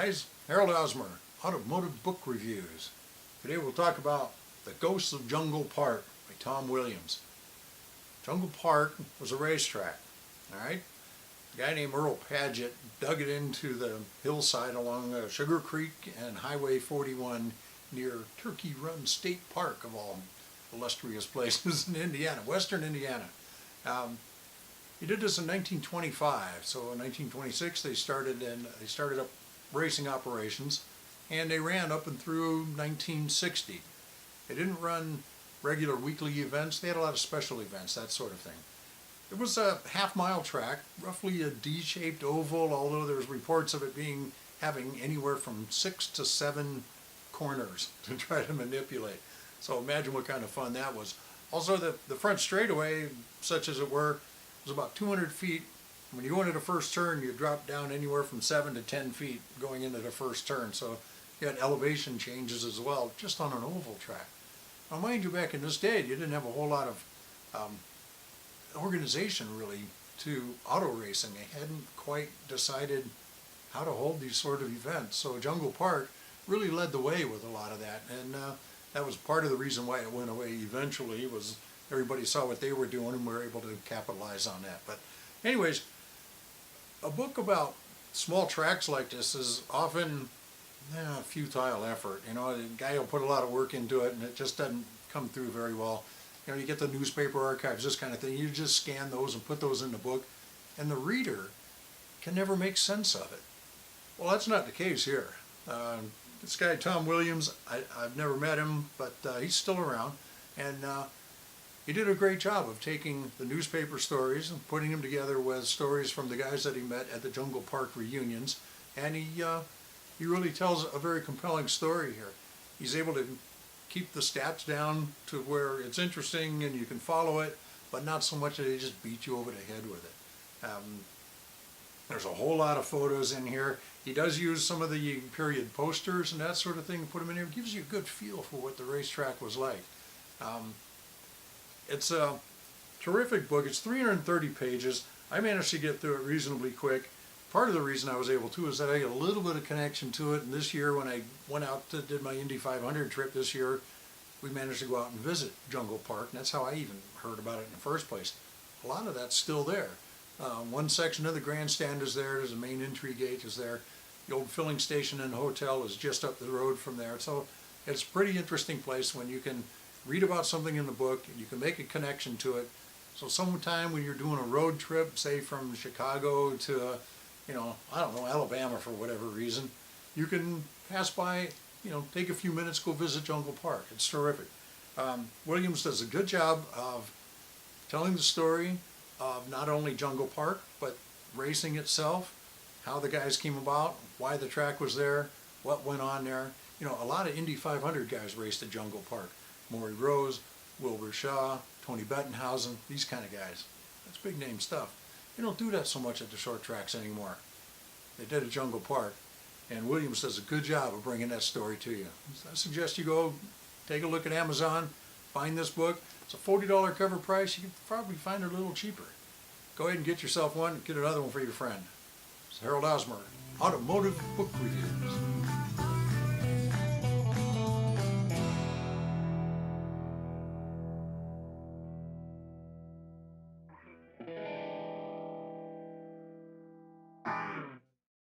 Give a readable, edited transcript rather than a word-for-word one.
guys, Harold Osmer, Automotive Book Reviews. Today we'll talk about The Ghosts of Jungle Park by Tom Williams. Jungle Park was a racetrack, alright? A guy named Earl Paget dug it into the hillside along Sugar Creek and Highway 41 near Turkey Run State Park, of all illustrious places in Indiana, western Indiana. He did this in 1925, so in 1926 they started up racing operations, and they ran up and through 1960. They didn't run regular weekly events, they had a lot of special events, that sort of thing. It was a half-mile track, roughly a D-shaped oval, although there's reports of it having anywhere from 6 to 7 corners to try to manipulate. So imagine what kind of fun that was. Also, the front straightaway, such as it were, was about 200 feet. When you go into the first turn, you drop down anywhere from 7 to 10 feet going into the first turn. So you had elevation changes as well, just on an oval track. Now, mind you, back in this day, you didn't have a whole lot of organization, really, to auto racing. They hadn't quite decided how to hold these sort of events. So Jungle Park really led the way with a lot of that. And that was part of the reason why it went away eventually, was everybody saw what they were doing and were able to capitalize on that. But anyways, a book about small tracks like this is often a futile effort. You know, the guy will put a lot of work into it and it just doesn't come through very well. You know, you get the newspaper archives, this kind of thing, you just scan those and put those in the book, and the reader can never make sense of it. Well, that's not the case here. This guy, Tom Williams, I've never met him, but he's still around, and he did a great job of taking the newspaper stories and putting them together with stories from the guys that he met at the Jungle Park reunions, and he really tells a very compelling story here. He's able to keep the stats down to where it's interesting and you can follow it, but not so much that they just beat you over the head with it. There's a whole lot of photos in here. He does use some of the period posters and that sort of thing to put them in here. It gives you a good feel for what the racetrack was like. It's a terrific book. It's 330 pages. I managed to get through it reasonably quick. Part of the reason I was able to is that I had a little bit of connection to it, and this year when I went out to did my Indy 500 trip this year, we managed to go out and visit Jungle Park, and that's how I even heard about it in the first place. A lot of that's still there. One section of the grandstand is there. There's a main entry gate is there. The old filling station and hotel is just up the road from there. So it's a pretty interesting place when you can read about something in the book and you can make a connection to it. So sometime when you're doing a road trip, say from Chicago to, you know, I don't know, Alabama for whatever reason, you can pass by, you know, take a few minutes, go visit Jungle Park. It's terrific. Williams does a good job of telling the story of not only Jungle Park, but racing itself, how the guys came about, why the track was there, what went on there. You know, a lot of Indy 500 guys raced at Jungle Park. Maury Rose, Wilbur Shaw, Tony Bettenhausen, these kind of guys. That's big name stuff. They don't do that so much at the short tracks anymore. They did at Jungle Park, and Williams does a good job of bringing that story to you. So I suggest you go take a look at Amazon, find this book. It's a $40 cover price. You can probably find it a little cheaper. Go ahead and get yourself one, get another one for your friend. It's Harold Osmer, Automotive Book Reviews.